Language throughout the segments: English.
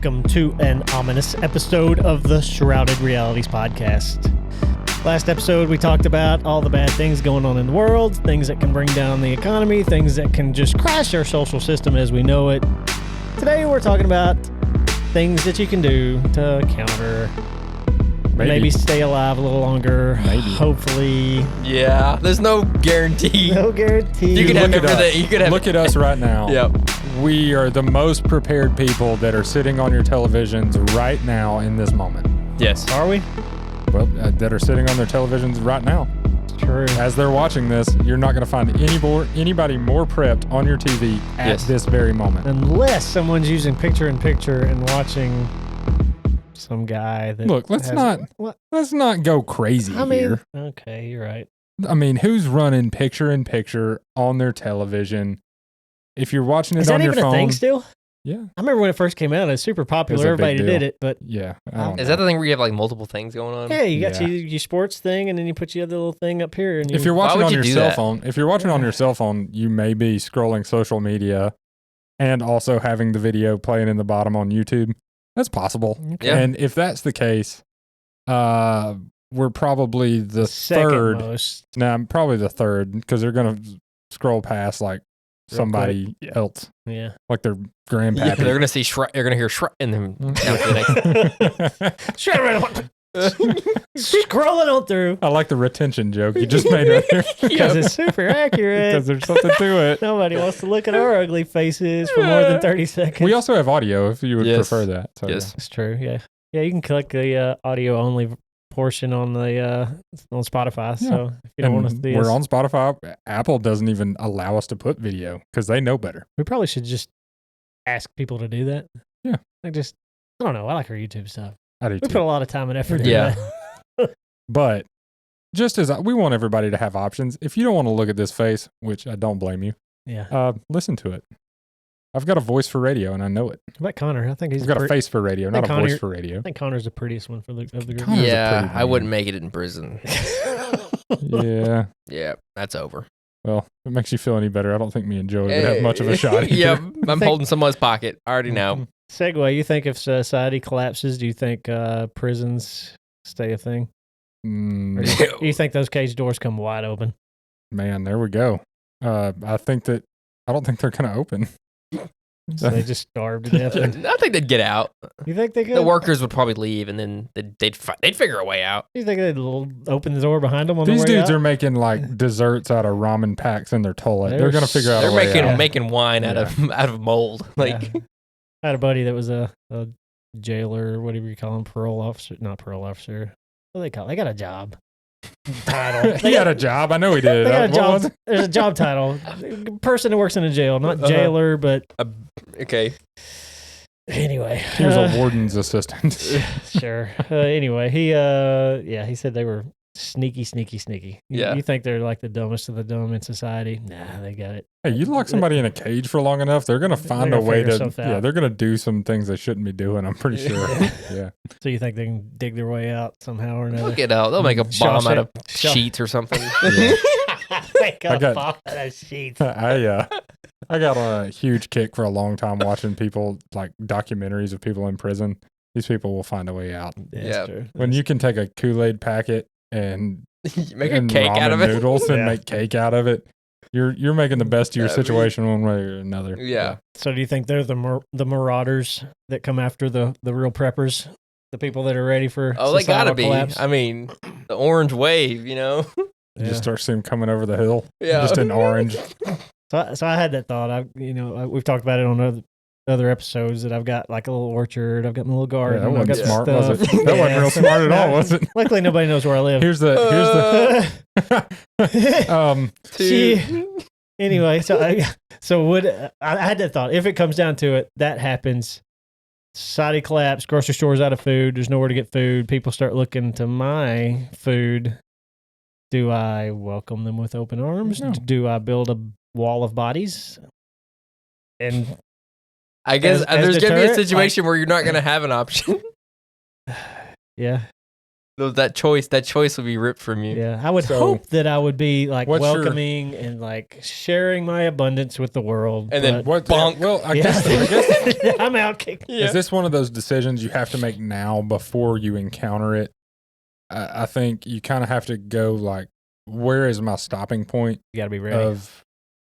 welcome to an ominous episode of the Shrouded Realities podcast. Last episode, we talked about all the bad things going on in the world, things that can bring down the economy, things that can just crash our social system as we know it. Today, we're talking about things that you can do to counter, maybe stay alive a little longer, hopefully. Yeah, there's no guarantee. No guarantee. You can have everything. You can have Look at us right now. Yep. We are the most prepared people that are sitting on your televisions right now in this moment. Yes. Are we? Well, that are sitting on their televisions right now. True. As they're watching this, you're not going to find anybody more prepped on your TV at this very moment. Unless someone's using picture-in-picture and watching some guy that... Look, let's not go crazy here. Okay, you're right. I mean, who's running picture-in-picture on their television? If you're watching it on your phone... Is that even a thing still? Yeah. I remember when it first came out, it was super popular. Everybody did it, but... Yeah. Is that the thing where you have like multiple things going on? Yeah, you got your sports thing, and then you put your other little thing up here. And if you're watching on your cell phone, on your cell phone, you may be scrolling social media and also having the video playing in the bottom on YouTube. That's possible. Okay. Yeah. And if that's the case, we're probably the third. Most. I'm probably the third because they're going to scroll past like somebody else. Yeah. Like their grandpappy. Yeah, they're going to see Shrek. They're going to hear Shrek and then Scrolling on through. I like the retention joke you just made right there. Because it's super accurate. Because there's something to it. Nobody wants to look at our ugly faces for more than 30 seconds. We also have audio if you would prefer that. So, yes. It's true, yeah. Yeah, you can click the audio-only portion on the on Spotify. Yeah. So if you don't want to see us, we're on Spotify. Apple doesn't even allow us to put video because they know better. we probably should just ask people to do that. Yeah. I don't know. I like our YouTube stuff. I do We too. put a lot of time and effort Yeah. into that. But just as we want everybody to have options, if you don't want to look at this face, which I don't blame you, Yeah. listen to it. I've got a voice for radio, and I know it. What about Connor? I think he's I've got a face for radio, not a voice for radio. I think Connor's the prettiest one of the group. Connor's a yeah, pretty I man. wouldn't make it in prison. Yeah. Yeah, that's over. Well, if it makes you feel any better, I don't think me and Joey would have much of a shot either. Yeah, I'm holding someone's pocket. I already know. Segue, you think if society collapses, do you think prisons stay a thing? Or do you think those cage doors come wide open? Man, there we go. I don't think they're going to open. So they just starve to death. I think they'd get out. You think they could? The workers would probably leave, and then they'd figure a way out. You think they'd open the door behind them on These the way dudes out? are making like desserts out of ramen packs in their toilet. They're going to figure out a way They're out. making wine out of mold. Like I had a buddy that was a jailer, whatever you call him, parole officer. Not parole officer. What do they call it? They got a job title. He had a job. I know he did. They got a What job. was it? There's a job title. Person that works in a jail, not jailer, but okay. anyway. He was a warden's assistant. Sure. Anyway, he said they were sneaky. Yeah. You think they're like the dumbest of the dumb in society? Nah, they got it. Hey, you lock somebody in a cage for long enough, they're going to find a way figure to, stuff out. they're going to do some things they shouldn't be doing, I'm pretty sure. Yeah. So you think they can dig their way out somehow or another? They'll get out. They'll make a bomb out of sheets or something. Make a got- bomb out of sheets. I got a huge kick for a long time watching people, like documentaries of people in prison. These people will find a way out. Yeah. True. When you can take a Kool-Aid packet and Make a cake out of ramen it. noodles and Yeah. make cake out of it, you're making the best of your situation one way or another. Yeah. So do you think they're the marauders that come after the real preppers? The people that are ready for Oh, they gotta be. collapse? I mean, the orange wave, you know? You just start seeing them coming over the hill, Yeah. just in orange. So I had that thought. We've talked about it on other episodes that I've got like a little orchard. I've got my little garden. Yeah, that I've got wasn't smart, stuff. was it? That wasn't real smart at all, was it? Luckily, nobody knows where I live. Here's the Anyway, I had that thought. If it comes down to it, that happens. Society collapse, grocery stores out of food, there's nowhere to get food. People start looking to my food. Do I welcome them with open arms? No. Do I build a wall of bodies? And I guess as there's going to be a deterrent, situation where you're not going to have an option. yeah. That choice would be ripped from you. Yeah, I would So, hope that I would be like what's your- welcoming and like sharing my abundance with the world. And then but- What? Well, I guess I'm out kicking. is this one of those decisions you have to make now before you encounter it? I think you kind of have to go like, where is my stopping point You got to be ready. of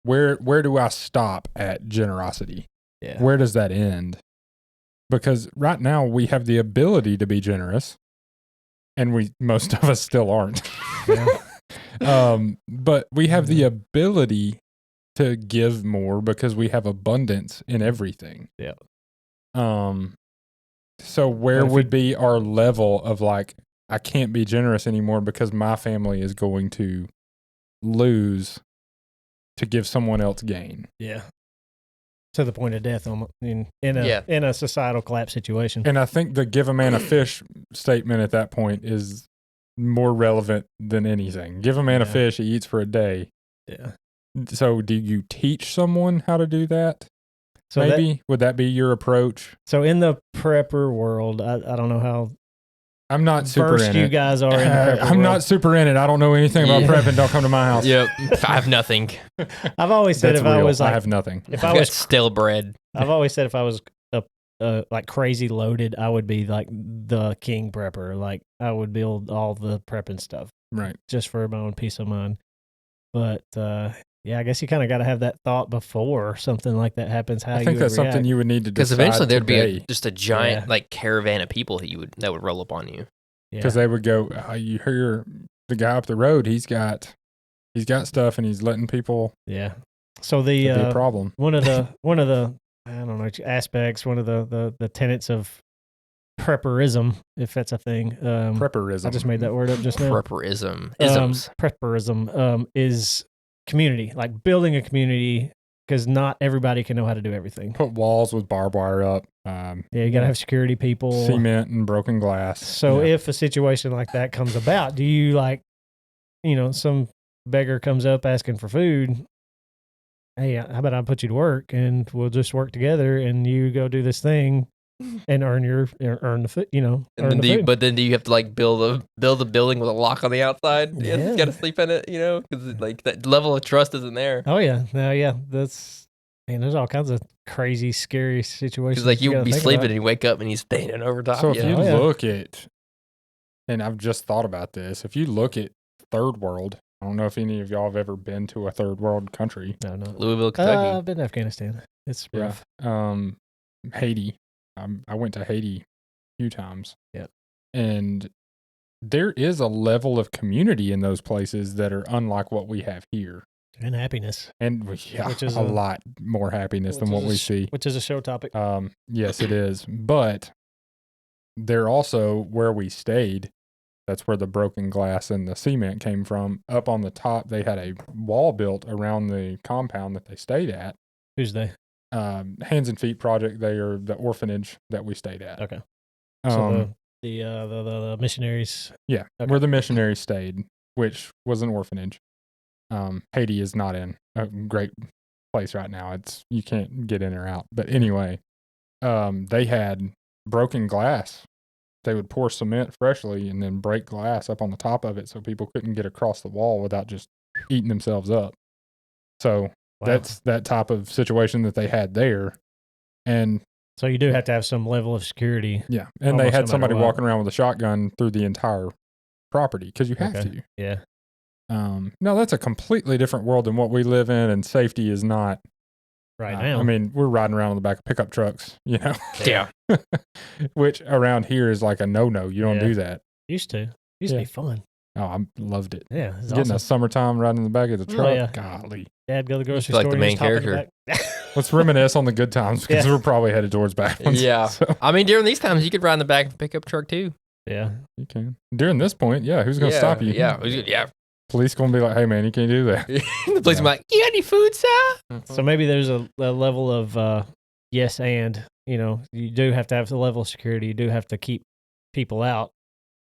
where do I stop at generosity? Yeah. Where does that end? Because right now we have the ability to be generous, and most of us still aren't. Yeah. But we have the ability to give more because we have abundance in everything. Yeah. So where But if would be our level of like, I can't be generous anymore because my family is going to lose to give someone else gain. Yeah. To the point of death in a societal collapse situation. And I think the give a man a fish statement at that point is more relevant than anything. Give a man a Yeah. fish, he eats for a day. Yeah. So do you teach someone how to do that? So Maybe? Would that be your approach? so in the prepper world, I don't know how I'm not super versed in you it. guys are in the prepper I'm world. not super in it. I don't know anything about Yeah. prepping. Don't come to my house. Yep. I have nothing. I've always said That's if I real. was I like have nothing. if I've I got was stale bread. I've always said if I was like crazy loaded, I would be like the king prepper. Like I would build all the prepping stuff Right. just for my own peace of mind. But yeah, I guess you kind of got to have that thought before something like that happens. How I think you that's would react. something you would need to Because decide eventually there'd today. be just a giant Yeah. like caravan of people that would roll up on you. Yeah. Because they would go, you hear the guy up the road, he's got stuff and he's letting people Yeah. So to be a the problem. one of the I don't know aspects, one of the tenets of prepperism, if that's a thing. Prepperism. I just made that word up just now. Prepperism. Isms. Prepperism is community, like building a community, because not everybody can know how to do everything. Put walls with barbed wire up. Yeah, you got to have security people. Cement and broken glass. So Yeah. if a situation like that comes about, do you some beggar comes up asking for food? Hey, how about I put you to work and we'll just work together and you go do this thing and earn the food, And then do you have to like build a building with a lock on the outside? Yeah, Yeah. you got to sleep in it, because like that level of trust isn't there. Oh yeah, no, yeah, there's all kinds of crazy, scary situations. Because like you gotta would be think sleeping about. and you wake up and he's standing over top So of if you. you Oh, yeah. look at, and I've just thought about this, if you look at third world, I don't know if any of y'all have ever been to a third world country. No. Louisville, Kentucky. I've been to Afghanistan. It's Yeah. rough. Haiti. I went to Haiti a few times. Yep. And there is a level of community in those places that are unlike what we have here. And happiness, And yeah, Which is a lot more happiness than what we see. which is a show topic. Yes, it is. But they're also where we stayed. That's where the broken glass and the cement came from. Up on the top, they had a wall built around the compound that they stayed at. Who's they? Hands and Feet Project. They are the orphanage that we stayed at. Okay. So the missionaries. Yeah, Okay. where the missionaries stayed, which was an orphanage. Haiti is not in a great place right now. You can't get in or out. But anyway, they had broken glass. They would pour cement freshly and then break glass up on the top of it so people couldn't get across the wall without just eating themselves up. So Wow. that's that type of situation that they had there. And So you do have to have some level of security. yeah, and they Almost had no somebody matter what. walking around with a shotgun through the entire property because you have Okay. to. Yeah. No, that's a completely different world than what we live in, and safety is not. Right now. I mean, we're riding around on the back of pickup trucks, Yeah. which around here is like a no-no. You don't Yeah. do that. Used to be Yeah. fun. Oh, I loved it. Yeah. It's Getting awesome. a summertime riding in the back of the Oh, truck. yeah. Golly. Dad go to the grocery like store. the and main just hop in the character. back. Let's reminisce on the good times because Yeah. we're probably headed towards bad ones. Yeah. So, I mean, during these times, you could ride in the back of a pickup truck too. Yeah. you can. During this point, yeah, who's going to stop you? Yeah. Yeah. Police going to be like, hey, man, you can't do that. The police Yeah. be like, you got any food, sir? So maybe there's a level of yes and, you do have to have the level of security. You do have to keep people out.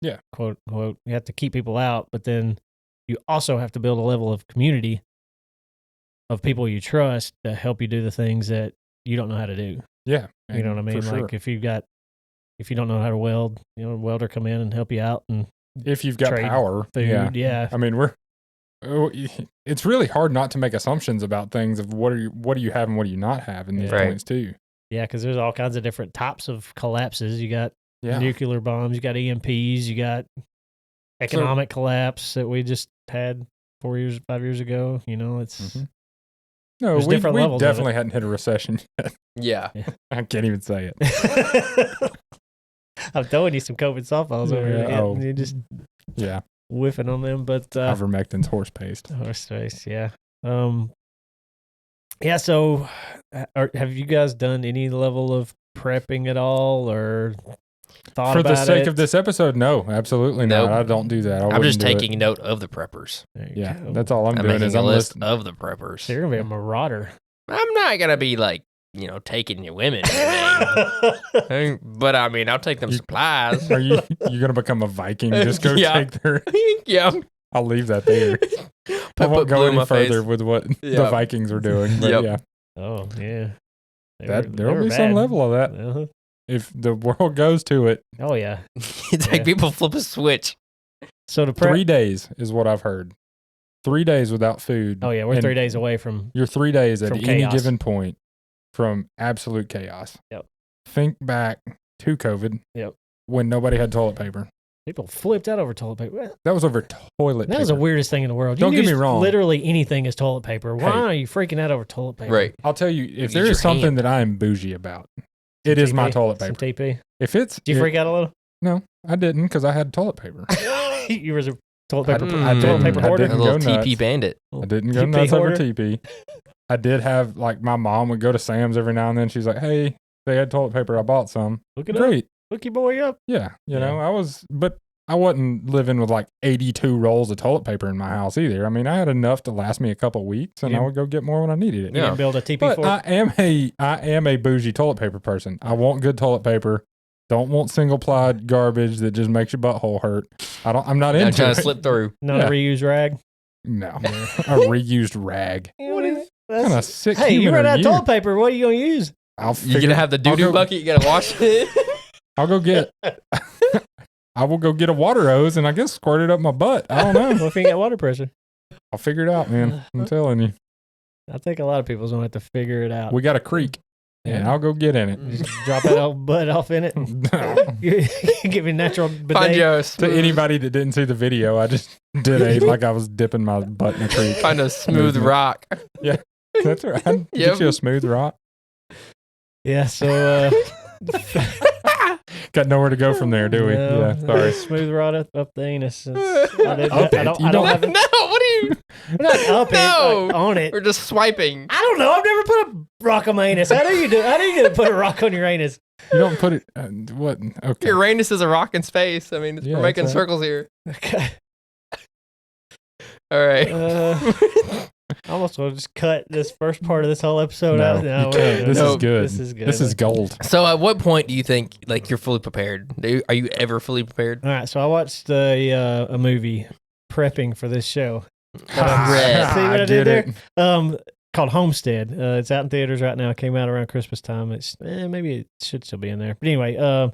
Yeah. Quote, quote. You have to keep people out, but then you also have to build a level of community of people you trust to help you do the things that you don't know how to do. Yeah. You know what I mean? For sure. Like if you don't know how to weld, a welder come in and help you out and if you've got trade power, food. Yeah. I mean, it's really hard not to make assumptions about things of what do you have and what do you not have in these Right. points too. Yeah, because there's all kinds of different types of collapses. You got Yeah. nuclear bombs, you got EMPs, you got economic collapse that we just had 5 years ago. You know, it's No, there's we different levels of definitely hadn't hit a recession yet. Yeah. I can't even say it. I'm throwing you some COVID softballs over here. Yeah, You just Yeah. whiffing on them, but Ivermectin's horse paste. horse face, yeah. Yeah, so have you guys done any level of prepping at all or thought For about the sake it? of this episode, no, absolutely Nope. not. I don't do that. I'm just wouldn't do it. taking note of the preppers. There you Yeah, go. that's all I'm I'm doing making is a I'm list listening. of the preppers. So you're gonna be a marauder. I'm not gonna be like, taking your women. But I mean, I'll take them supplies. Are you gonna become a Viking? Just go Yeah. take their. Yeah. I'll leave that there. I Put won't glue go in any my face. further with what the Yeah. Vikings are doing. But Yep. yeah, Oh yeah, there will be some level of that Uh-huh. if the world goes to it. Oh yeah. It's like Yeah. people flip a switch. So the prep. 3 days is what I've heard. 3 days without food. Oh yeah, we're and 3 days away from. You're 3 days at from any chaos. given point from absolute chaos. Yep. Think back to COVID. Yep. When nobody had toilet paper. People flipped out over toilet paper. That was over toilet That paper. was the weirdest thing in the world. Don't you get me use wrong. Literally anything is toilet paper. Why Hey. are you freaking out over toilet paper? Right. I'll tell you, if Use there your is something hand. that I am bougie about, it is my TP? toilet Some paper. TP. If it's, Do you freak out a little? No, I didn't because I had toilet paper. You were a toilet I paper. didn't- toilet didn't- paper I hoarder. A didn't little go nuts. TP bandit. I didn't go TP nuts over hoarder. TP. I did have, like, my mom would go to Sam's every now and then. She's like, hey, they had toilet paper. I bought some. Look it up. Great. Look your boy up. Yeah. You Yeah. know, but I wasn't living with like 82 rolls of toilet paper in my house either. I mean, I had enough to last me a couple weeks and Yeah. I would go get more when I needed it. You Yeah. didn't build a TP But fort. I am a bougie toilet paper person. I want good toilet paper. Don't want single ply garbage that just makes your butthole hurt. I'm not I'm into trying it. to slip through. Not yeah. a reused rag. No. A reused rag. What is What kind of sick Hey, you human ran are out of you? toilet paper. What are you gonna use? I'll You're going to have the doo-doo go- bucket. You got to wash it. I'll go get I will go get a water hose and I guess squirt it up my butt. I don't know. What if you ain't got water pressure? I'll figure it out, man. I'm telling you. I think a lot of people's gonna have to figure it out. We got a creek and Yeah. I'll go get in it. Just drop that old butt off in it. Give me a natural Find bidet. you a To smooth, anybody that didn't see the video, I just did like I was dipping my butt in a creek. find a smooth Movement. rock. That's right. Yep. Get you a smooth rock. Yeah. So. Got nowhere to go from there, do we? No, Yeah. Sorry. Smooth rod up the anus. It's- Up it. You I don't don't- have it. No, what are you? Not up No. it. Like on it. We're just swiping. I don't know. I've never put a rock on my anus. How do you do? How do you put a rock on your anus? You don't put it. What? Okay. Uranus is a rock in space. I mean, Yeah, we're making that's right. circles here. Okay. All right. I almost want to just cut this first part of this whole episode No, out. you No, can't. This No. is good. This is good. This is gold. So, at what point do you think like you're fully prepared? Are you ever fully prepared? All right. So I watched a movie prepping for this show. Red. See what I get did there? it. Called Homestead. It's out in theaters right now. It came out around Christmas time. It's maybe it should still be in there. But anyway,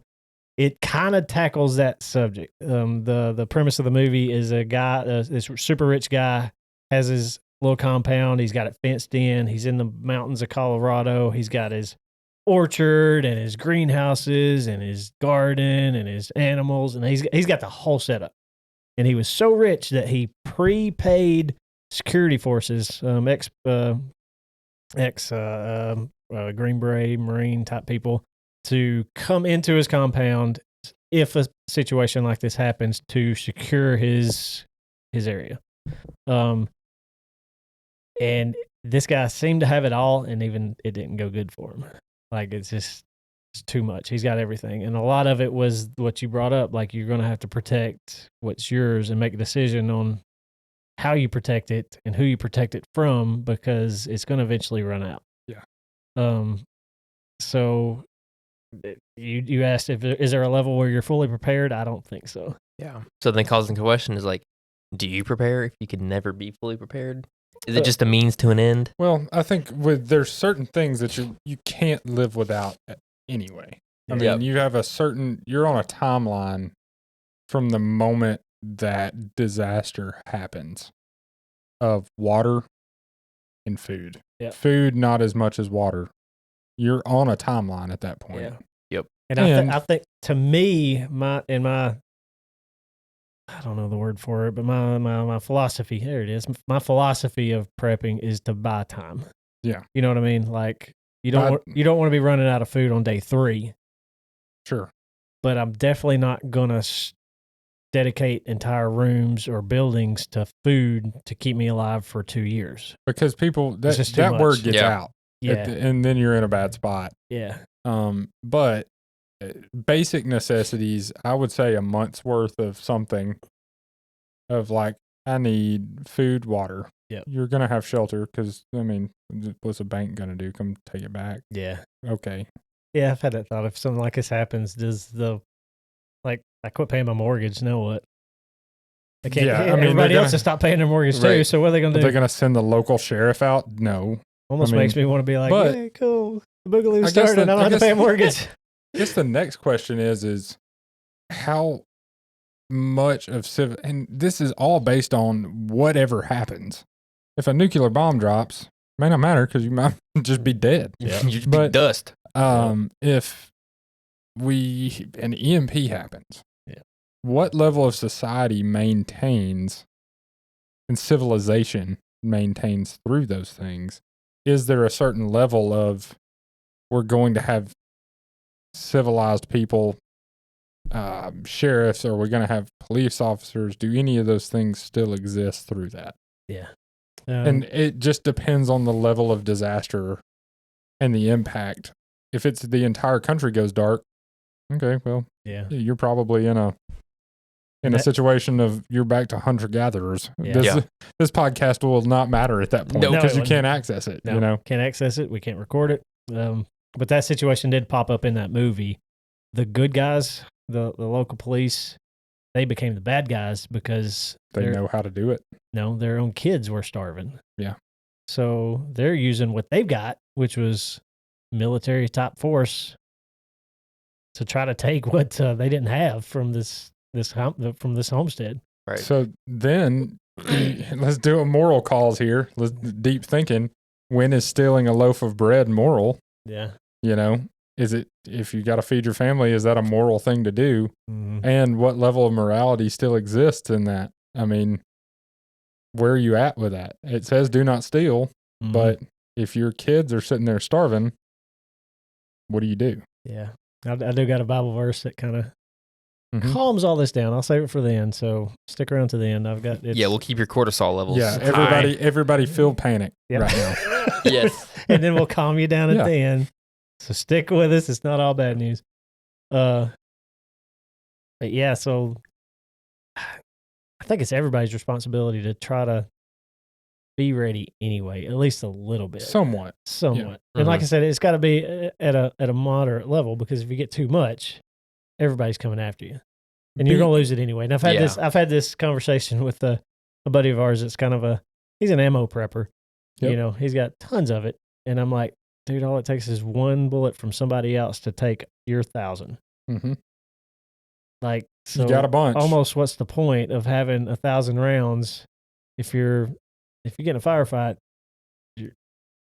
it kind of tackles that subject. The premise of the movie is a guy, this super rich guy, has his little compound. He's got it fenced in. He's in the mountains of Colorado. He's got his orchard and his greenhouses and his garden and his animals, and he's got the whole setup. And he was so rich that he prepaid security forces, Green Beret, Marine type people, to come into his compound if a situation like this happens to secure his area. And this guy seemed to have it all, and even it didn't go good for him. Like it's too much. He's got everything, and a lot of it was what you brought up. Like you're going to have to protect what's yours and make a decision on how you protect it and who you protect it from, because it's going to eventually run out. Yeah. So you asked is there a level where you're fully prepared? I don't think so. Yeah. So then causing the question is like, do you prepare if you could never be fully prepared? Is it just a means to an end? Well, I think there's certain things that you can't live without anyway. I mean, Yep. you're on a timeline from the moment that disaster happens of water and food. Yep. Food, not as much as water. You're on a timeline at that point. Yeah. Yep. And I think to me, my I don't know the word for it, but my philosophy, there it is. My philosophy of prepping is to buy time. Yeah. You know what I mean? Like you don't want to be running out of food on day 3. Sure. But I'm definitely not gonna dedicate entire rooms or buildings to food to keep me alive for 2 years. Because people just that too word much. gets Yeah. out. Yeah. And then you're in a bad spot. Yeah. But basic necessities, I would say a month's worth of something of like, I need food, water. Yep. You're going to have shelter because, I mean, what's a bank going to do? Come take it back? Yeah. Okay. Yeah, I've had that thought. If something like this happens, I quit paying my mortgage, now what? I can't, everybody else has stopped paying their mortgage too, Right. so what are they going to do? They're going to send the local sheriff out? No. Almost makes me want to be like, but yeah, cool. The Boogaloo I started, I don't have to pay a mortgage. I guess the next question is how much of and this is all based on whatever happens. If a nuclear bomb drops, it may not matter because you might just be dead. Yeah. You just But be dust. If an EMP happens, what level of society maintains and civilization maintains through those things? Is there a certain level of we're going to have civilized people, sheriffs, or we're going to have police officers? Do any of those things still exist through that? Yeah. And it just depends on the level of disaster and the impact. If it's the entire country goes dark, okay, well, yeah. you're probably in a situation of you're back to hunter-gatherers. Yeah. This podcast will not matter at that point because you can't access it. No, you know, can't access it. We can't record it. But that situation did pop up in that movie. The good guys, the local police, they became the bad guys because they know how to do it. No, their own kids were starving. Yeah. So they're using what they've got, which was military top force, to try to take what they didn't have from this homestead. Right. So then let's do a moral cause here. Let's deep thinking. When is stealing a loaf of bread moral? Yeah. You know, is it, if you got to feed your family, is that a moral thing to do? Mm-hmm. And what level of morality still exists in that? I mean, where are you at with that? It says do not steal, but if your kids are sitting there starving, what do you do? Yeah. I do got a Bible verse that kind of calms all this down. I'll save it for the end, so stick around to the end. We'll keep your cortisol levels. Yeah, high. everybody feel panic right now. Yes. And then we'll calm you down at the end. So stick with us. It's not all bad news. But yeah, so I think it's everybody's responsibility to try to be ready anyway, at least a little bit. Somewhat. Yeah. And like I said, it's got to be at a moderate level, because if you get too much, everybody's coming after you, and you're going to lose it anyway. And I've had this conversation with a buddy of ours that's kind of he's an ammo prepper. Yep. You know, he's got tons of it. And I'm like, dude, all it takes is one bullet from somebody else to take your 1,000. Mm-hmm. Like, so you got a bunch. Almost, what's the point of having 1,000 rounds if you get in a firefight?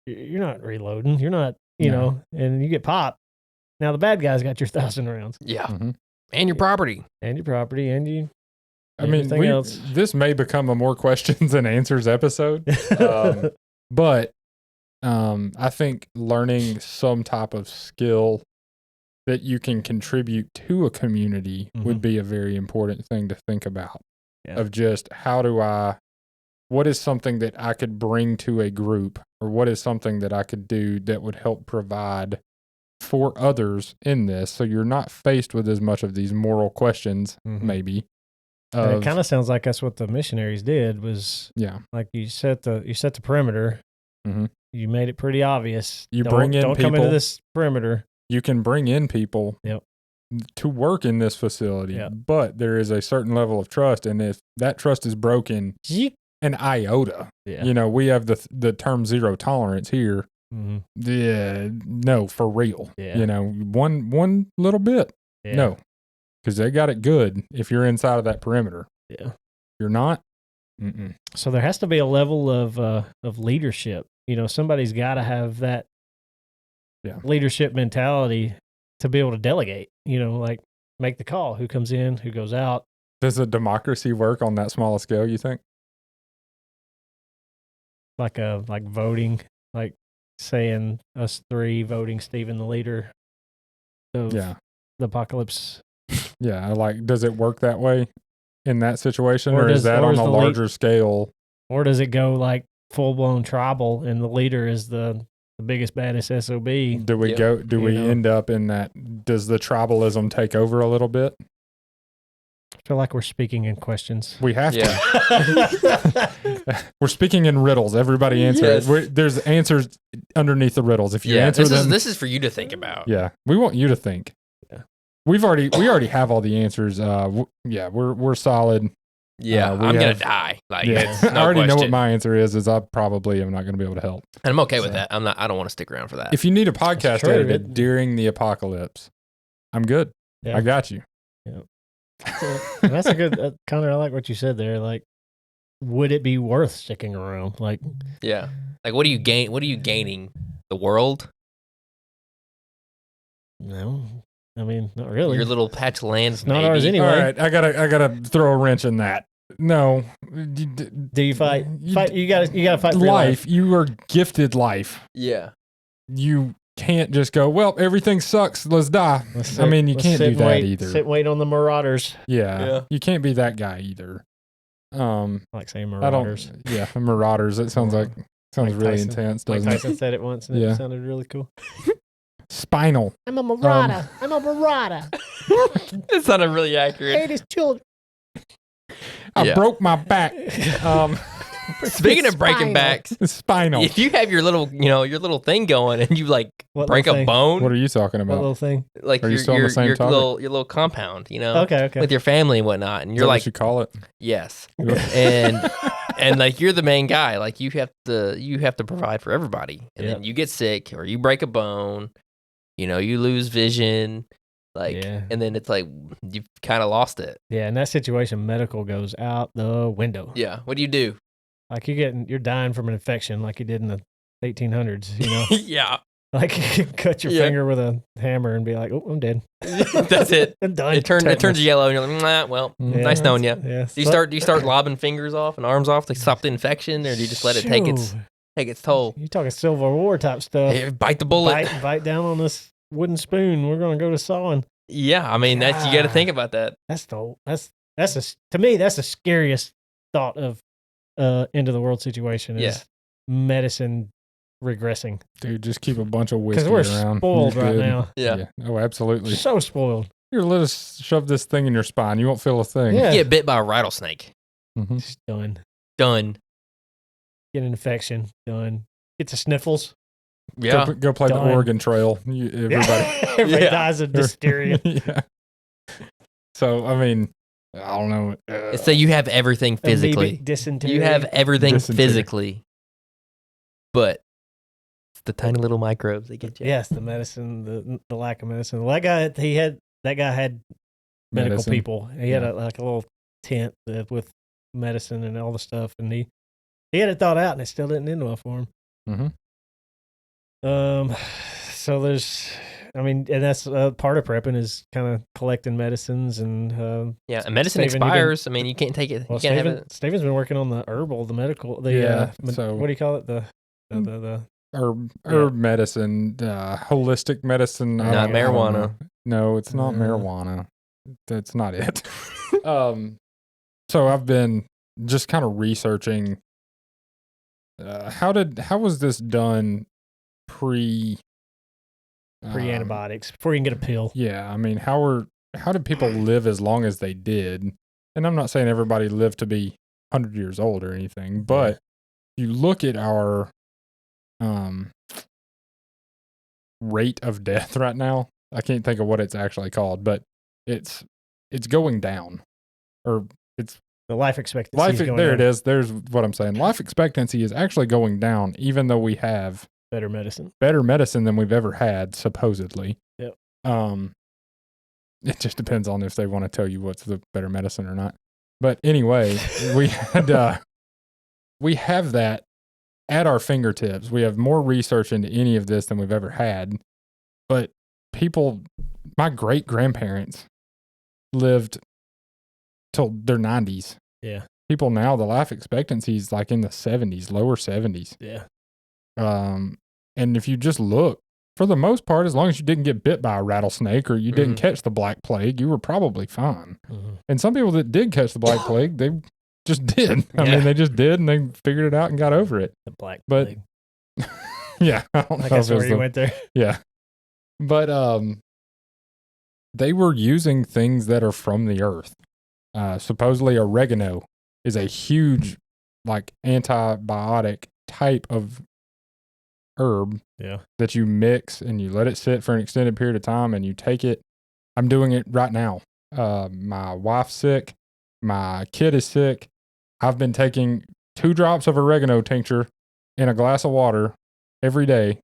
You're not reloading. You're not, you know, and you get popped. Now the bad guys got your 1,000 rounds. Yeah, and your property, and you. I mean, this may become a more questions than answers episode, but I think learning some type of skill that you can contribute to a community would be a very important thing to think about. Yeah. Of just what is something that I could bring to a group, or what is something that I could do that would help provide for others in this, so you're not faced with as much of these moral questions, maybe. And it kind of sounds like that's what the missionaries did. Was like you set the perimeter. Mm-hmm. You made it pretty obvious. Don't come into this perimeter. You can bring in people to work in this facility, but there is a certain level of trust, and if that trust is broken, an iota, you know, we have the term zero tolerance here. Mm-hmm. Yeah, no, for real. Yeah. You know, one little bit, no, because they got it good if you're inside of that perimeter. Yeah. You're not. Mm-mm. So there has to be a level of leadership. Somebody's got to have that leadership mentality to be able to delegate. Like make the call, who comes in, who goes out. Does a democracy work on that small a scale, you think? Like voting, like saying us three voting Stephen the leader of the apocalypse. Yeah, like does it work that way in that situation, or is that on a larger scale? Or does it go like full blown tribal and the leader is the biggest baddest SOB? Do we we end up in that? Does the tribalism take over a little bit? I feel like we're speaking in questions. We have to. We're speaking in riddles. Everybody answer it. There's answers underneath the riddles. If you answer them, this is for you to think about. Yeah, we want you to think. Yeah. We already have all the answers. We're solid. Yeah, I'm gonna die. Like, it's no I already know question. what my answer is I probably am not gonna be able to help. And I'm okay with that. I don't want to stick around for that. If you need a podcast edited during the apocalypse, I'm good. Yeah. I got you. Yeah. That's a good Connor. I like what you said there. Like, would it be worth sticking around? Like, yeah. Like, what do you gain? What are you gaining? The world? No, I mean, not really. Your little patch of land. It's not ours anyway. All right, I gotta throw a wrench in that. No. Do you fight? You gotta fight for life. You are gifted life. Yeah. You can't just go, well, everything sucks, let's die. I mean, you can't do that either. Sit and wait on the marauders. Yeah. You can't be that guy either. Like saying marauders. Marauders. It sounds like really Tyson. intense, doesn't Like Tyson said it once and it sounded really cool. Spinal. I'm a marauder. I'm a marauder. It sounded really accurate. Hate his children. I broke my back. Speaking of breaking backs, spinal. If you have your little thing going and you break a bone. What are you talking about? What little thing? Like your little compound, Okay. with your family and whatnot, and you're what you call it? Yes, and like you're the main guy, like you have to provide for everybody, and then you get sick or you break a bone, you lose vision. And then it's like you've kind of lost it. Yeah, in that situation, medical goes out the window. Yeah, what do you do? Like you're dying from an infection, like you did in the 1800s. Yeah, like you can cut your finger with a hammer and be like, "Oh, I'm dead." That's it. I'm done. It turns yellow, and you're like, "Nah, well, nice knowing you." Yeah. Do you start lobbing fingers off and arms off to stop the infection, or do you just let it take its toll? You're talking Civil War type stuff. Hey, bite the bullet. Bite down on this wooden spoon. We're gonna go to sawing. Yeah, I mean that's you got to think about that. To me that's the scariest thought of end of the world situation is medicine regressing. Dude, just keep a bunch of whiskey because we're around. Spoiled right now. Yeah. Oh, absolutely. So spoiled. Here, let us shove this thing in your spine. You won't feel a thing. Yeah. You get bit by a rattlesnake. Mm-hmm. It's done. Get an infection. Done. Get the sniffles. Yeah. Go play the Oregon Trail. Everybody dies of diphtheria. Yeah. So, I mean, I don't know. So you have everything physically. Dysentery. You have everything physically. But it's the tiny little microbes that get you. Yes, the medicine, the lack of medicine. That guy had medical people. He had a little tent with medicine and all the stuff, and he had it thought out, and it still didn't end well for him. Mm-hmm. So there's, and that's part of prepping is kind of collecting medicines and and medicine expires. You can't take it. Well, you can't have it. Steven's been working on the herbal, the medical, so what do you call it? The herb medicine, holistic medicine. Not marijuana. No, it's not marijuana. That's not it. So I've been just kind of researching. How was this done pre-antibiotics before you can get a pill? Yeah, how did people live as long as they did? And I'm not saying everybody lived to be 100 years old or anything, but you look at our rate of death right now. I can't think of what it's actually called, but it's going down, or it's the life expectancy. It is. There's what I'm saying. Life expectancy is actually going down, even though we have better medicine than we've ever had, supposedly. Yep. It just depends on if they want to tell you what's the better medicine or not. But anyway, we have that at our fingertips. We have more research into any of this than we've ever had. But my great-grandparents lived till their 90s. Yeah. People now, the life expectancy is like in the 70s, lower 70s. Yeah. And if you just look, for the most part, as long as you didn't get bit by a rattlesnake or you didn't catch the Black Plague, you were probably fine. Mm-hmm. And some people that did catch the Black Plague, they just did. I mean, they just did, and they figured it out and got over it. The Black Plague. Yeah. I don't know if where you went there. Yeah. But they were using things that are from the earth. Supposedly oregano is a huge, like, antibiotic type of herb that you mix and you let it sit for an extended period of time and you take it. I'm doing it right now. My wife's sick. My kid is sick. I've been taking 2 drops of oregano tincture in a glass of water every day,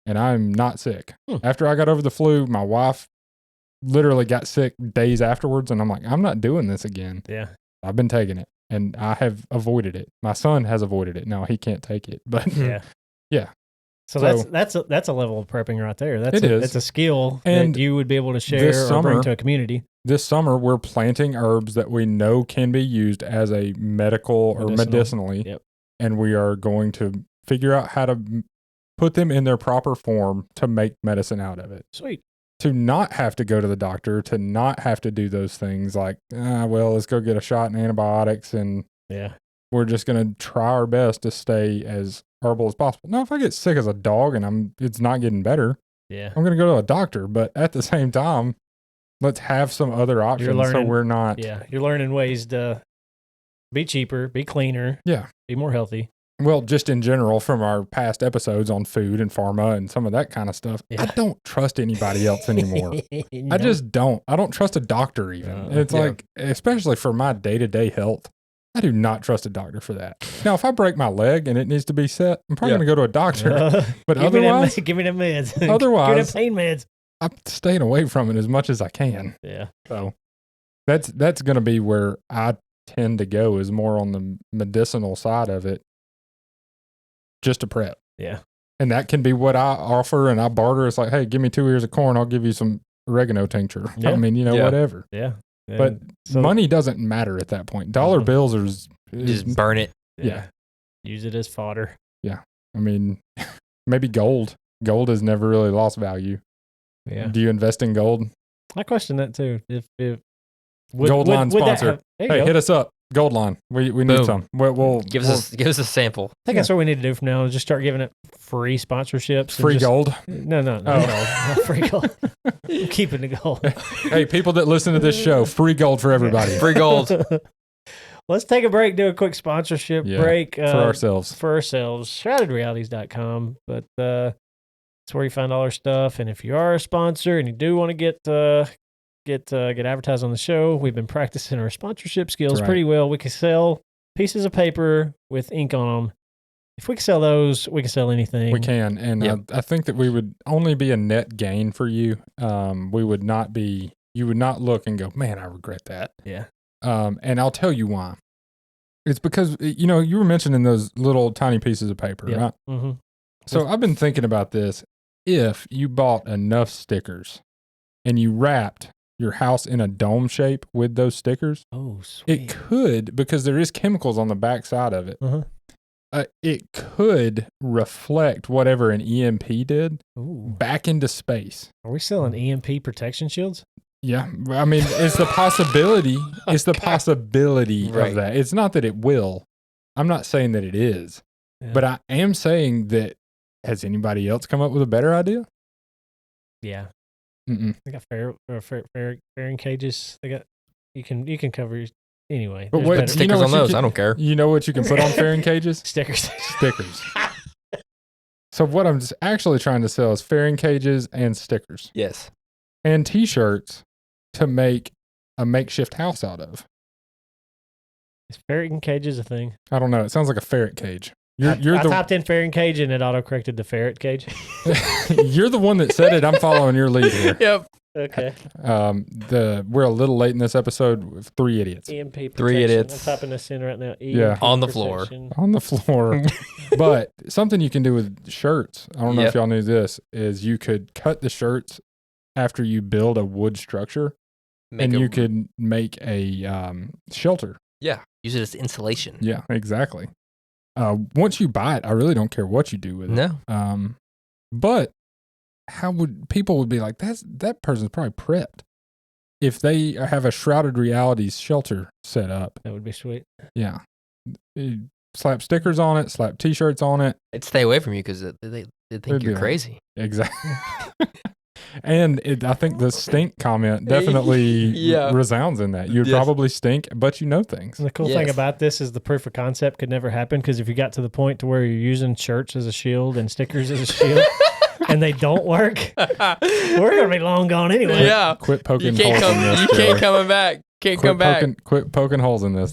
and I'm not sick. After I got over the flu, my wife literally got sick days afterwards, and I'm like, I'm not doing this again. Yeah. I've been taking it, and I have avoided it. My son has avoided it. No, he can't take it, but yeah. So that's a level of prepping right there. That's a skill and that you would be able to share or bring to a community. This summer, we're planting herbs that we know can be used as a medical or medicinally, and we are going to figure out how to put them in their proper form to make medicine out of it. Sweet. To not have to go to the doctor, to not have to do those things like, let's go get a shot in antibiotics, and we're just going to try our best to stay as herbal as possible. Now, if I get sick as a dog and it's not getting better, I'm going to go to a doctor. But at the same time, let's have some other options so we're not. Yeah, you're learning ways to be cheaper, be cleaner, be more healthy. Well, just in general, from our past episodes on food and pharma and some of that kind of stuff, I don't trust anybody else anymore. I just don't. I don't trust a doctor even. It's like, especially for my day-to-day health, I do not trust a doctor for that. Now, if I break my leg and it needs to be set, I'm probably going to go to a doctor. But otherwise, give me them meds. Otherwise, give me them pain meds. I'm staying away from it as much as I can. Yeah. So that's going to be where I tend to go, is more on the medicinal side of it, just to prep. Yeah. And that can be what I offer, and I barter. It's like, hey, give me 2 ears of corn, I'll give you some oregano tincture. I mean, whatever. Yeah. But money doesn't matter at that point. Dollar bills are just burn it. Yeah. Use it as fodder. Yeah. I mean, maybe gold. Gold has never really lost value. Yeah. Do you invest in gold? I question that too. If Goldline sponsor. Hey, hit us up. Goldline. We need some. We'll give us a sample. I think that's what we need to do from now. Is just start giving it free sponsorships. Free gold? No, gold. Not free gold. I'm keeping the gold. Hey, people that listen to this show, free gold for everybody. Free gold. Let's take a break. Do a quick sponsorship break for ourselves. ShroudedRealities.com. But it's where you find all our stuff. And if you are a sponsor and you do want to get advertised on the show, we've been practicing our sponsorship skills pretty well. We can sell pieces of paper with ink on them. If we can sell those, we can sell anything. We can. And I think that we would only be a net gain for you. You would not look and go, man, I regret that. Yeah. And I'll tell you why. It's because, you were mentioning those little tiny pieces of paper, right? Mm-hmm. So I've been thinking about this. If you bought enough stickers and you wrapped your house in a dome shape with those stickers, it could, because there is chemicals on the back side of it, it could reflect whatever an EMP did back into space. Are we selling EMP protection shields? Yeah. I mean, it's the possibility. It's the possibility of that. It's not that it will. I'm not saying that it is. Yeah. But I am saying that, has anybody else come up with a better idea? Yeah. They got fairing cages. They got you can cover anyway. But what, stickers on those? I don't care. You know what you can put on fairing cages? Stickers. So what I'm actually trying to sell is fairing cages and stickers. Yes. And T-shirts to make a makeshift house out of. Is ferret cages a thing? I don't know. It sounds like a ferret cage. I typed in ferret cage and it auto-corrected the ferret cage. You're the one that said it. I'm following your lead here. Yep. Okay. We're a little late in this episode with 3 idiots. EMP protection. 3 idiots. I'm typing this in right now. Yeah. EMP On the floor. protection. On the floor. But something you can do with shirts, I don't know if y'all knew this, is you could cut the shirts after you build a wood structure, you could make a shelter. Yeah. Use it as insulation. Yeah, exactly. Once you buy it, I really don't care what you do with it. No. But people would be like, that person's probably prepped. If they have a Shrouded Realities shelter set up. That would be sweet. Yeah. You slap stickers on it, slap t-shirts on it. It'd stay away from you because they think you're crazy. Exactly. And I think the stink comment definitely resounds in that. You'd probably stink, but you know things. And the cool thing about this is the proof of concept could never happen, because if you got to the point to where you're using shirts as a shield and stickers as a shield and they don't work, we're going to be long gone anyway. Yeah. Quit poking holes in this. You can't come back. Quit poking holes in this.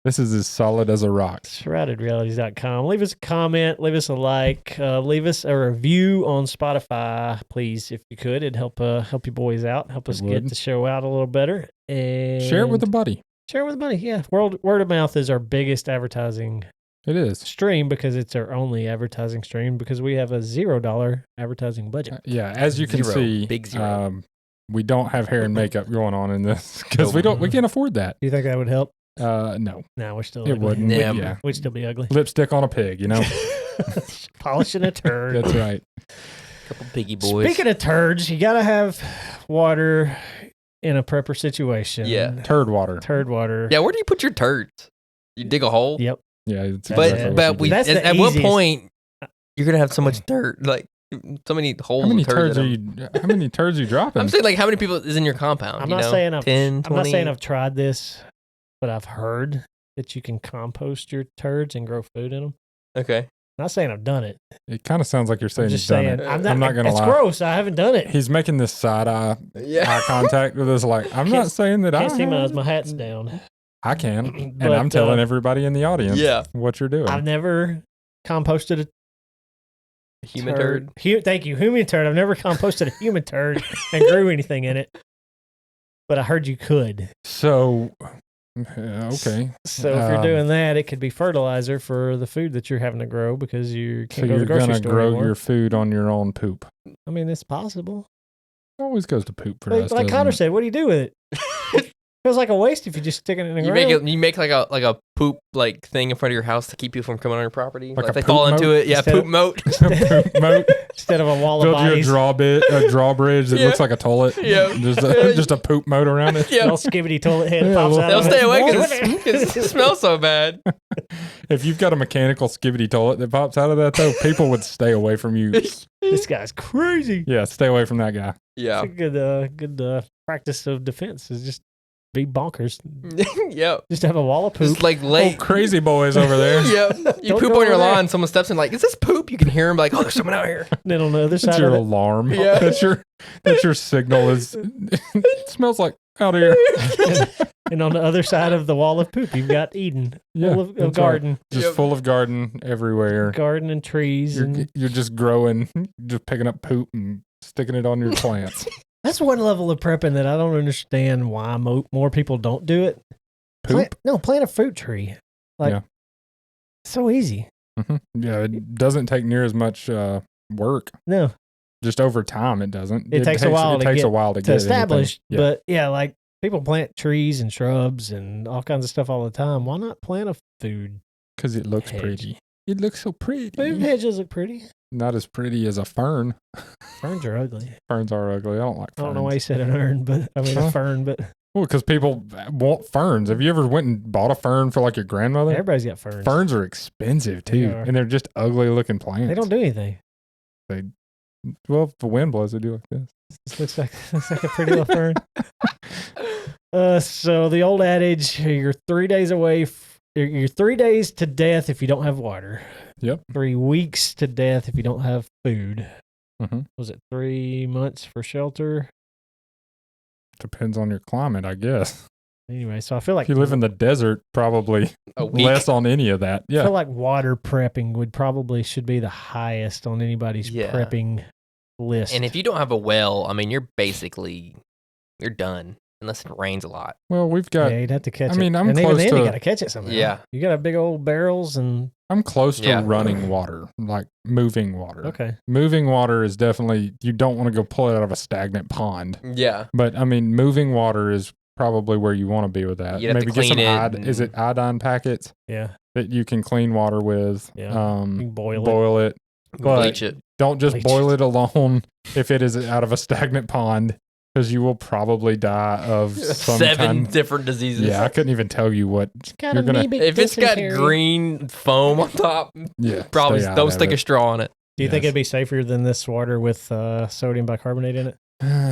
This is as solid as a rock. ShroudedRealities.com. Leave us a comment. Leave us a like. Leave us a review on Spotify, please, if you could. It'd help you boys out. Help us get the show out a little better. And share it with a buddy. Yeah. Word of mouth is our biggest advertising. It is stream, because it's our only advertising stream, because we have a $0 advertising budget. Yeah, as you can see, big zero. We don't have hair and makeup going on in this because we can't afford that. Do you think that would help? No. No, we're still ugly. It wouldn't. Yeah. We'd still be ugly. Lipstick on a pig, Polishing a turd. That's right. Couple piggy boys. Speaking of turds, you gotta have water in a prepper situation. Yeah. Turd water. Yeah, where do you put your turds? You dig a hole? Yep. Yeah. But at what point you're gonna have so much dirt? Like so many holes. How many turds are you dropping? I'm saying, like, how many people is in your compound? I'm not saying I've 10, 20? I'm not saying I've tried this, but I've heard that you can compost your turds and grow food in them. Okay. Not saying I've done it. It kind of sounds like you're saying just you've done saying, it. I'm not gonna lie. It's gross. I haven't done it. He's making this side eye contact with us. Like, I'm not saying that I can't see my hat's down. I can, and I'm telling everybody in the audience what you're doing. I've never composted a human turd. Thank you, human turd. I've never composted a human turd and grew anything in it, but I heard you could. So, okay. So if you're doing that, it could be fertilizer for the food that you're having to grow, because you can't go to the grocery store you're going to grow anymore. your food on your own poop. I mean, it's possible. It always goes to poop for us. Like Connor said, what do you do with it? Feels like a waste if you just stick it in the ground. You make like a poop like thing in front of your house to keep people from coming on your property. Like if they fall into it, poop moat. Poop moat. Instead of a wall of bodies. Build you a drawbridge that looks like a toilet. Yeah. Just a poop moat around it. Yeah. Little skibbity toilet head pops out. They'll stay away because it smells so bad. If you've got a mechanical skibbity toilet that pops out of that, though, people would stay away from you. This guy's crazy. Yeah, stay away from that guy. Yeah. It's a good practice of defense is just be bonkers. Yep. Just have a wall of poop. Just like late. Crazy boys over there. Yep. You poop on your lawn, someone steps in like, is this poop? You can hear him like, oh, there's someone out here. Then on the other side That's your alarm. Yeah. That's your signal is, it smells like out here. And on the other side of the wall of poop, you've got Eden. Full of garden. Right. Just full of garden everywhere. Garden and trees. You're just growing, just picking up poop and sticking it on your plants. That's one level of prepping that I don't understand why more people don't do it. Poop? Plant a fruit tree. So easy. Mm-hmm. Yeah, it doesn't take near as much work. No. Just over time, it doesn't. It takes a while to get established. Yeah. But like people plant trees and shrubs and all kinds of stuff all the time. Why not plant a food? Because it looks pretty. It looks so pretty. Food hedges look pretty. Not as pretty as a fern. Ferns are ugly. Ferns are ugly. I don't like ferns. I don't know why you said a fern, but... Well, because people want ferns. Have you ever went and bought a fern for like your grandmother? Everybody's got ferns. Ferns are expensive too. And they're just ugly looking plants. They don't do anything. Well, if the wind blows, they do like this. This looks like a pretty little fern. So the old adage, you're 3 days away... You're 3 days to death if you don't have water. Yep. 3 weeks to death if you don't have food. Mm-hmm. Was it 3 months for shelter? Depends on your climate, I guess. Anyway, so I feel like... If you live in the desert, probably less on any of that. Yeah. I feel like water prepping should be the highest on anybody's prepping list. And if you don't have a well, I mean, you're done unless it rains a lot. Well, we've got. Yeah, you'd have to catch it. I mean, I'm and close even then, to. you got to catch it somehow. Yeah. You got a big old barrels and. I'm close to Yeah. running water, like moving water. Okay. Moving water is definitely, you don't want to go pull it out of a stagnant pond. Yeah. But I mean, moving water is probably where you want to be with that. You'd have to Maybe get some clean it is it iodine packets Yeah. that you can clean water with? Yeah. You can boil it. But Bleach it. don't just Bleach boil it alone if it is out of a stagnant pond, because you will probably die of some 7 kind. different diseases. Yeah, I couldn't even tell you what Got you're gonna. amoebic If it's got dysentery. green foam on top, Yeah, probably stay out don't of stick it. a straw on it. Do you think Yes. it'd be safer than this water with sodium bicarbonate in it?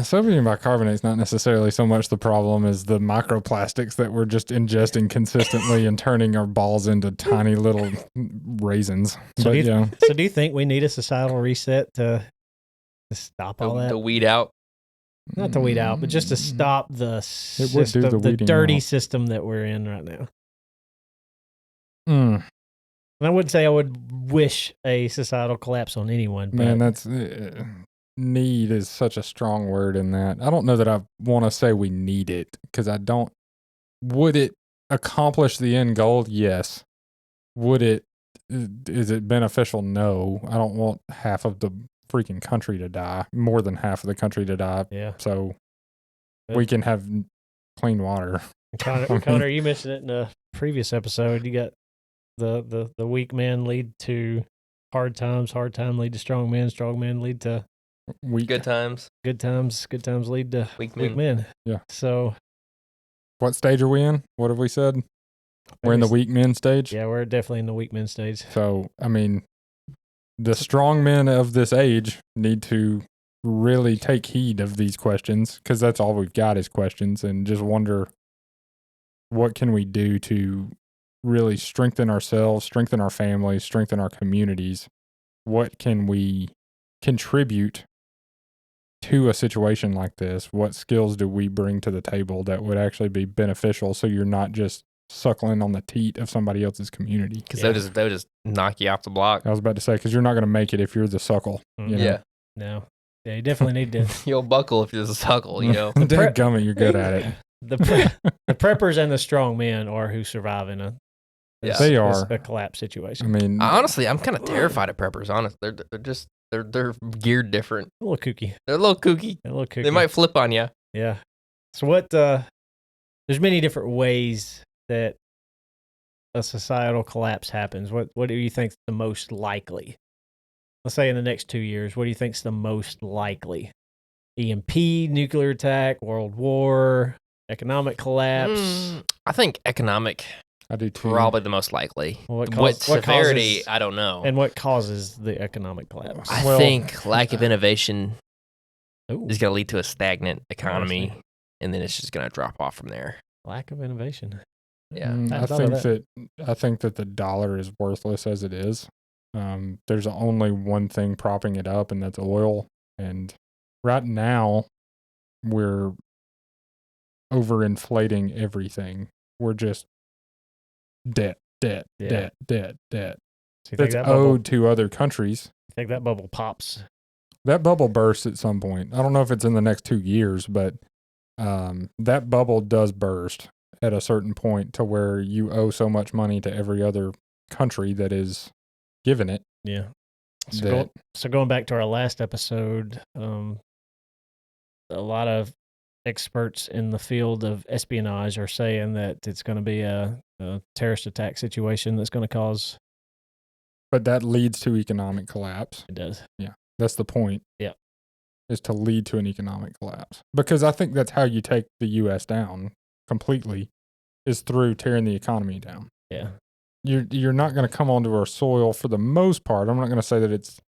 Sodium bicarbonate is not necessarily so much the problem as the microplastics that we're just ingesting consistently and turning our balls into tiny little raisins. So But do you- yeah, So do you think we need a societal reset to stop all that? To weed out. Not to weed out, but just to stop the It would do system, the the weeding dirty out. system that we're in right now. Mm, And I wouldn't say I would wish a societal collapse on anyone. But man, that's need is such a strong word in that. I don't know that I want to say we need it, because I don't. Would it accomplish the end goal? Yes. Would it? Is it beneficial? No. I don't want half of the freaking country to die, more than half of the country to die. yeah. So Good. we can have clean water. Connor, you mentioned it in a previous episode. You got the weak men lead to hard times lead to strong men lead to Good times. good times lead to Weak weak men. men. Yeah. So What stage are we in? What have we said? We're in the weak men stage. Yeah, we're definitely in the weak men stage. So, I mean, the strong men of this age need to really take heed of these questions, because that's all we've got is questions, and just wonder what can we do to really strengthen ourselves, strengthen our families, strengthen our communities. What can we contribute to a situation like this? What skills do we bring to the table that would actually be beneficial, so you're not just suckling on the teat of somebody else's community? Because they'll just knock you off the block. I was about to say, because you're not going to make it if you're the suckle. You know? Yeah. No. Yeah, you definitely need to. You'll buckle if you're the suckle, you know. Dadgummit, you're good at it. The preppers and the strong men are who survive in They are. a collapse I situation. mean, Honestly, I'm kind of terrified of preppers, honestly. They're geared different. A little kooky. They're a little kooky. A little kooky. They might flip on you. Yeah. So what? There's many different ways that a societal collapse happens. What do you think is the most likely? Let's say in the next 2 years, what do you think is the most likely? EMP, nuclear attack, world war, economic collapse. I think economic I do too. probably the most likely. What What severity? causes- I don't know. And what causes the economic collapse? I Well- think lack of innovation Ooh, is going to lead to a stagnant economy, Interesting. and then it's just going to drop off from there. lack of innovation. Yeah. I thought of think that the dollar is worthless as it is. There's only one thing propping it up, and that's oil. And right now, we're overinflating everything. We're just debt. Yeah. Debt. So you think That's that bubble, owed to other countries. think that bubble pops? That bubble bursts at some point. I don't know if it's in the next 2 years, but that bubble does burst at a certain point to where you owe so much money to every other country that is given it. Yeah. That, So going back to our last episode, a lot of experts in the field of espionage are saying that it's going to be a terrorist attack situation that's going to cause. but that leads to economic collapse. It does. That's the point. Yeah. Is to lead to an economic collapse. Because I think that's how you take the U.S. down completely, is through tearing the economy down. Yeah. You're not going to come onto our soil for the most part. I'm not going to say that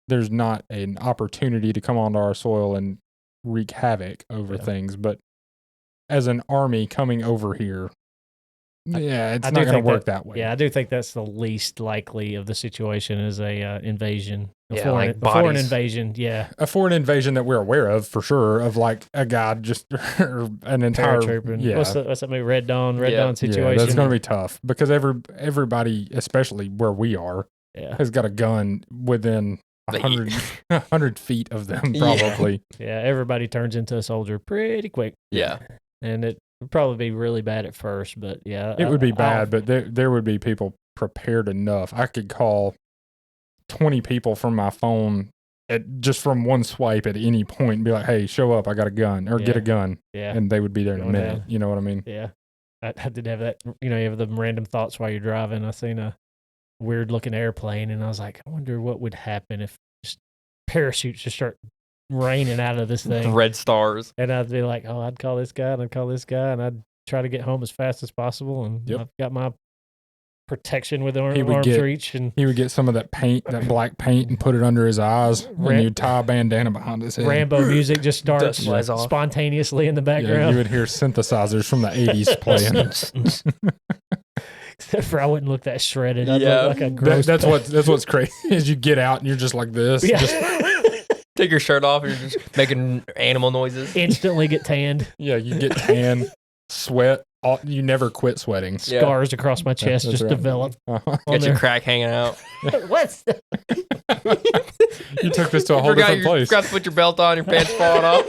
there's not an opportunity to come onto our soil and wreak havoc over Yeah. things, but as an army coming over here, it's I not do going to think work that way. Yeah, I do think that's the least likely of the situation is a invasion. Yeah, like a foreign bodies. invasion. Yeah. A foreign invasion that we're aware of for sure, of like a guy just or an entire Paratrooping. yeah. What's that movie? Red Dawn Yeah. situation. Yeah, that's going to be tough because everybody, especially where we are, Yeah. has got a gun within 100 feet of them probably. Yeah, everybody turns into a soldier pretty quick. Yeah. And it would probably be really bad at first, but yeah. It would be bad, but there would be people prepared enough. I could call 20 people from my phone just from one swipe at any point and be like, hey, show up, I got a gun, or get a gun. Yeah. And they would be there in a minute. Down. You know what I mean? Yeah. I did have that, you have the random thoughts while you're driving. I seen a weird looking airplane and I was like, I wonder what would happen if just parachutes just start raining out of this thing. Red stars. And I'd be like, oh, I'd call this guy and I'd call this guy and I'd try to get home as fast as possible. And I've got my protection with arm's reach. And he would get some of that paint, that black paint, and put it under his eyes. And you'd tie a bandana behind his head. Rambo music just starts spontaneously in the background. Yeah, you would hear synthesizers from the 80s playing. Except for I wouldn't look that shredded. I'd look like a gross. That's what's crazy is you get out and you're just like this. Yeah. Take your shirt off and you're just making animal noises. Instantly get tanned. Yeah, you get tan, sweat. You never quit sweating. Scars across my chest just develop. Got your crack hanging out. What's You took this to a whole different place. You forgot to put your belt on, your pants falling off.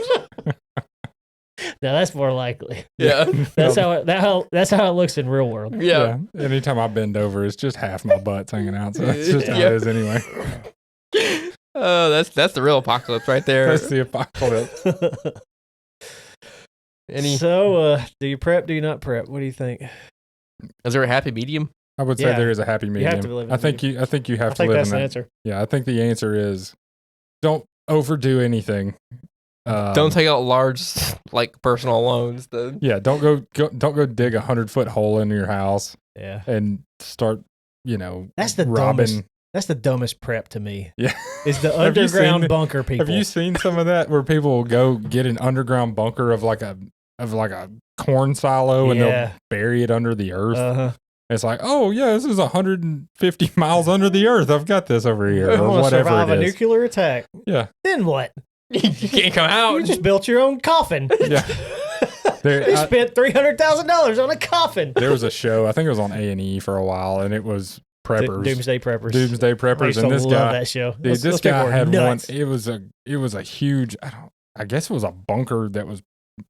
Now that's more likely. Yeah. That's how it looks in real world. Yeah. Anytime I bend over, it's just half my butt's hanging out. So that's just how it is anyway. Oh, that's the real apocalypse right there. That's the apocalypse. So, do you prep? Do you not prep? What do you think? Is there a happy medium? I would say there is a happy medium. You have to live in I think you have to live in that. That's the answer. Yeah, I think the answer is don't overdo anything. Don't take out large personal loans. Yeah, don't go dig 100-foot hole into your house. Yeah, and start that's the robbing. Dumbest. That's the dumbest prep to me. Yeah, is the underground bunker people. Have you seen some of that where people will go get an underground bunker of like a corn silo and they'll bury it under the earth? Uh-huh. It's like, oh yeah, this is 150 miles under the earth. I've got this over here, or whatever survive it is. A nuclear attack. Yeah. Then what? You can't come out. You just built your own coffin. Yeah. You spent $300,000 on a coffin. There was a show, I think it was on A&E for a while, and it was preppers, Doomsday Preppers. Doomsday Preppers, and this guy, that show. Dude, this guy had nuts. It was a huge. I guess it was a bunker that was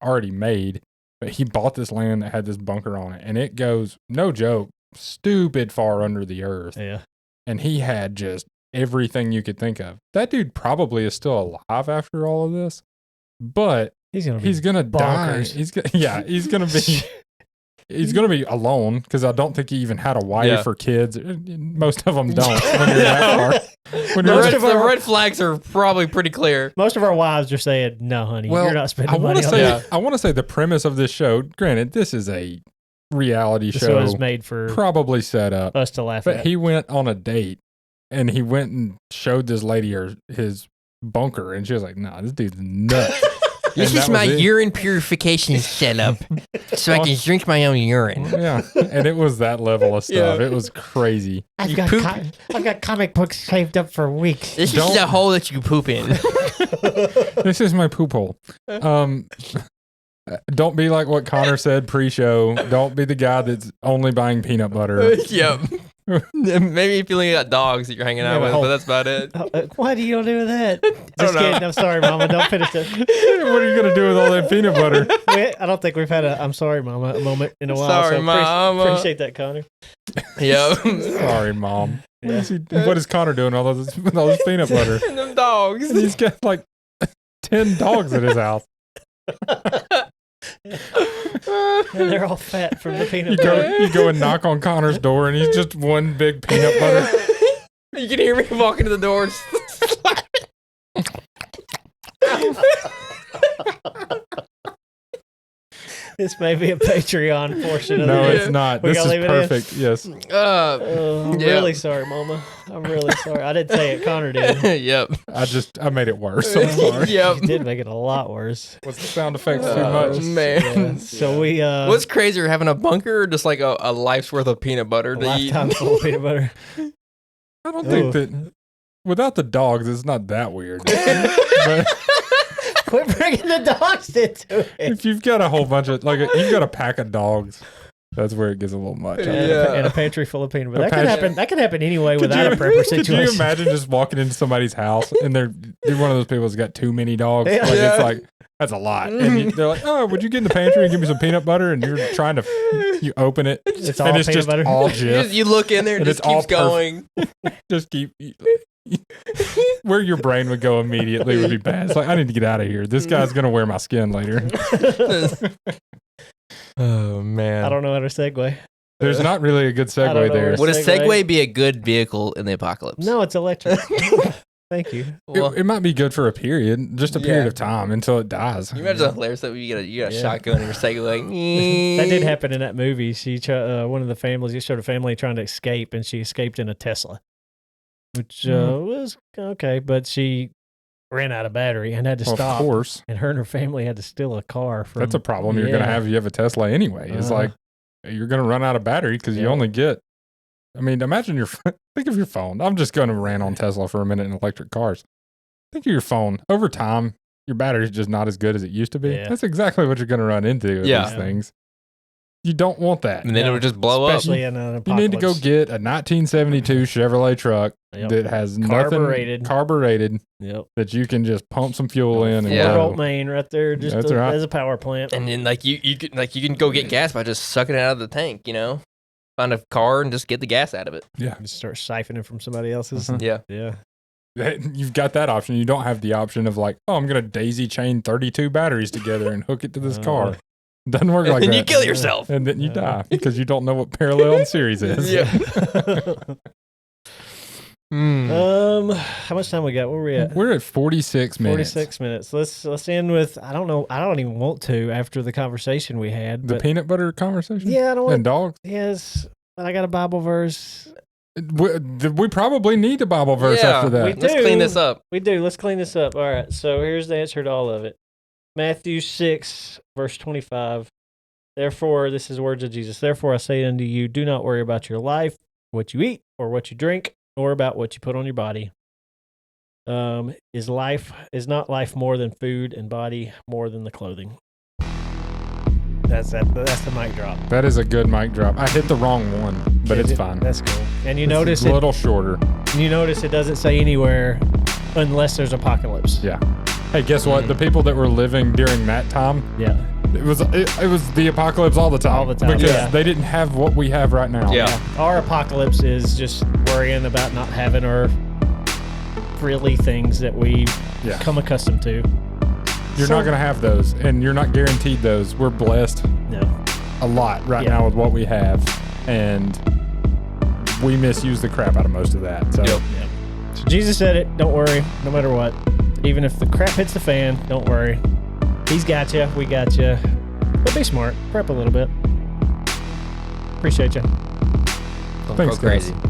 already made, but he bought this land that had this bunker on it, and it goes, no joke, stupid far under the earth. Yeah, and he had just everything you could think of. That dude probably is still alive after all of this, but he's gonna die. He's gonna be alone because I don't think he even had a wife or kids. Most of them don't. When you're that far. The red flags are probably pretty clear. Most of our wives are saying, "No, honey, you're not spending money on that." I want to say the premise of this show. Granted, this is a reality show. So it was made for probably set up us to laugh at. But he went on a date and he went and showed this lady his bunker, and she was like, "Nah, this dude's nuts." This is my urine purification setup, so I can drink my own urine. Yeah, and it was that level of stuff. It was crazy. I've got comic books saved up for weeks. This is the hole that you poop in. This is my poop hole. Don't be like what Connor said pre-show. Don't be the guy that's only buying peanut butter. Yep. Maybe if you only got dogs that you're hanging out with, but that's about it. What are you gonna do with that? Just kidding. I'm sorry, Mama. Don't finish it. What are you gonna do with all that peanut butter? I don't think we've had a "I'm sorry, Mama" moment in a while. Sorry, Mama. Appreciate that, Connor. Yeah. Sorry, Mom. What is Connor doing with all this peanut butter? And them dogs. And he's got like 10 dogs at his house. And they're all fat from the peanut butter. You go and knock on Connor's door, and he's just one big peanut butter. You can hear me walking to the door. This may be a Patreon portion of No, it's not. This is perfect. Yes. I'm really sorry, Mama. I'm really sorry. I didn't say it. Connor did. Yep. I made it worse. I'm sorry. Yep. You did make it a lot worse. What's the sound effects too much? Man. Yeah. So we what's crazier, having a bunker or just like a life's worth of peanut butter to eat? Lifetime full of peanut butter. I don't think that without the dogs, it's not that weird. But quit bringing the dogs into it. If you've got a whole bunch of you've got a pack of dogs That's where it gets a little much. And a pantry full of peanut butter. A That could happen. That could happen anyway without a prepper situation. Could you imagine just walking into somebody's house and you're one of those people that's got too many dogs? Like it's like that's a lot. And they're like, "Oh, would you get in the pantry and give me some peanut butter?" And you're trying to you open it, it's all and it's peanut just butter. all Jif. You look in there and it just keeps going. Just keep. Where your brain would go immediately would be bad. It's like, I need to get out of here. This guy's gonna wear my skin later. Oh man, I don't know how to segue. There's not really a good segue there. Would a Segway be a good vehicle in the apocalypse? No, it's electric. Thank you. Well, It might be good for a period, just a period of time until it dies. you imagine how hilarious that you got a shotgun in your Segway. That did happen in that movie. One of the families, you showed a family trying to escape, and she escaped in a Tesla, which was okay, but she ran out of battery and had to stop. Of course. And her and her family had to steal a car from... That's a problem you're going to have if you have a Tesla anyway. It's like, you're going to run out of battery because you only get... I mean, imagine think of your phone. I'm just going to rant on Tesla for a minute in electric cars. Think of your phone. Over time, your battery's just not as good as it used to be. Yeah. That's exactly what you're going to run into with these things. You don't want that. And then it would just blow up. Especially in an apocalypse. You need to go get a 1972 Chevrolet truck that has nothing carbureted that you can just pump some fuel in. And 4-volt main right there, just as a power plant. And then you can go get gas by just sucking it out of the tank. Find a car and just get the gas out of it. Yeah, just start siphoning from somebody else's. Yeah. You've got that option. You don't have the option of like, I'm going to daisy chain 32 batteries together and hook it to this car. Doesn't work like that. And you kill yourself. And then you die because you don't know what parallel and series is. Yeah. How much time we got? Where are we at? We're at 46 minutes. 46 minutes. Let's end with, I don't know. I don't even want to after the conversation we had. The peanut butter conversation? Yeah, I don't want. And dogs? Yes. But I got a Bible verse. We probably need a Bible verse after that. Let's clean this up. We do. Let's clean this up. All right. So here's the answer to all of it. Matthew 6, verse 25. Therefore, this is the words of Jesus. Therefore, I say unto you, do not worry about your life, what you eat or what you drink, or about what you put on your body. Is not life more than food, and body more than the clothing? That's the mic drop. That is a good mic drop. I hit the wrong one, but it's fine. That's cool. And you notice a little shorter. You notice it doesn't say anywhere unless there's apocalypse. Yeah. Hey, guess what? The people that were living during that time, it was the apocalypse all the time. All the time. Because they didn't have what we have right now. Yeah. Our apocalypse is just worrying about not having our frilly things that we come accustomed to. You're not going to have those, and you're not guaranteed those. We're blessed a lot right now with what we have, and we misuse the crap out of most of that. So, So Jesus said it. Don't worry, no matter what. Even if the crap hits the fan, don't worry. He's got you. We got you. But be smart. Prep a little bit. Appreciate you. Thanks, crazy. Guys.